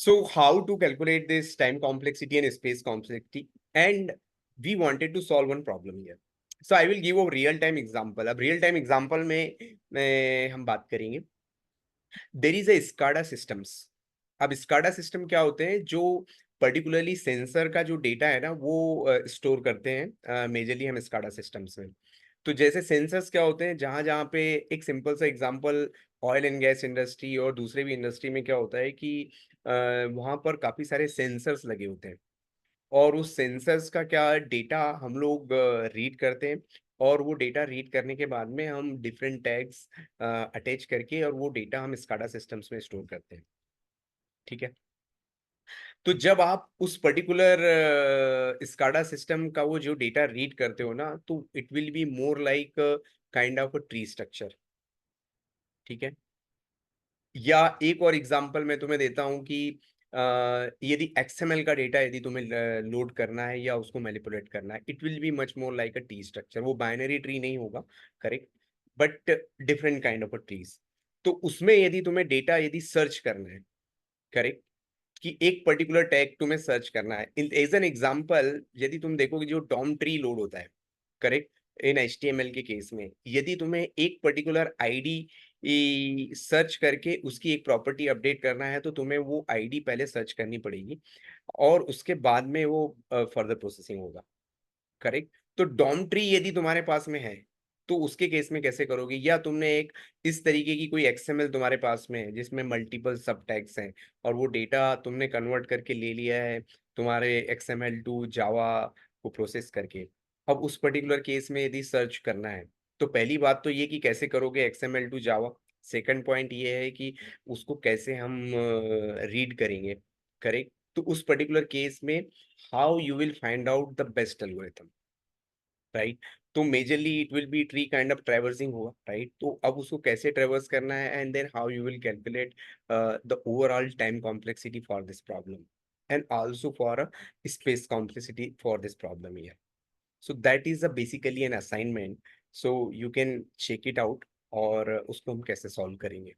So how to calculate this time complexity and space complexity? And we wanted to solve one problem here. So I will give a real time example. अब real time example में हम बात करेंगे. There is a SCADA systems. अब SCADA system क्या होते हैं जो पर्टिकुलरली सेंसर का जो डेटा है ना वो स्टोर करते हैं मेजरली हम SCADA systems में. तो जैसे सेंसर्स क्या होते हैं जहाँ जहाँ पे एक सिंपल सा example oil and gas industry और दूसरे भी इंडस्ट्री में क्या होता है कि वहाँ पर काफ़ी सारे सेंसर्स लगे होते हैं और उस सेंसर्स का क्या डेटा हम लोग रीड करते हैं और वो डेटा रीड करने के बाद में हम डिफरेंट टैग्स अटैच करके और वो डेटा हम स्काडा सिस्टम्स में स्टोर करते हैं, ठीक है? तो जब आप उस पर्टिकुलर स्काडा सिस्टम का वो जो डेटा रीड करते हो ना, तो it will be more like kind of a tree structure, ठीक है? या एक और एग्जांपल मैं तुम्हें देता हूँ कि यदि एक्सएमएल का डेटा यदि तुम्हें लोड करना है या उसको मैनिपुलेट करना है, it will be much more like a tree structure. वो बाइनरी ट्री नहीं होगा, correct, but different kind of a trees. तो उसमें यदि तुम्हें डेटा यदि सर्च करना है, करेक्ट, कि एक पर्टिकुलर टैग तुम्हें सर्च करना है, एज एन एग्जाम्पल यदि तुम देखोगे जो डॉम ट्री लोड होता है, करेक्ट, इन एचटीएमएल के केस में यदि तुम्हें एक पर्टिकुलर आईडी सर्च करके उसकी एक प्रॉपर्टी अपडेट करना है तो तुम्हें वो आईडी पहले सर्च करनी पड़ेगी और उसके बाद में वो फर्दर प्रोसेसिंग होगा, करेक्ट. तो डॉम ट्री यदि तुम्हारे पास में है तो उसके केस में कैसे करोगे, या तुमने एक इस तरीके की कोई एक्सएमएल तुम्हारे पास में है जिसमें मल्टीपल सब टैग्स हैं और वो डेटा तुमने कन्वर्ट करके ले लिया है तुम्हारे एक्सएमएल टू जावा को प्रोसेस करके. अब उस पर्टिकुलर केस में यदि सर्च करना है तो पहली बात तो ये कि कैसे करोगे XML to Java. Second point ये है कि उसको कैसे हम रीड करेंगे, करेक्ट. तो उस पर्टिकुलर केस में how you will find out the best algorithm, right. तो majorly it will be tree kind of traversing होगा, राइट. तो अब उसको कैसे ट्रैवर्स करना है and then how you will calculate the overall time complexity for this problem and also for a space complexity for this problem here. So that is a basically an assignment, so you can check it out और उसको हम कैसे solve करेंगे.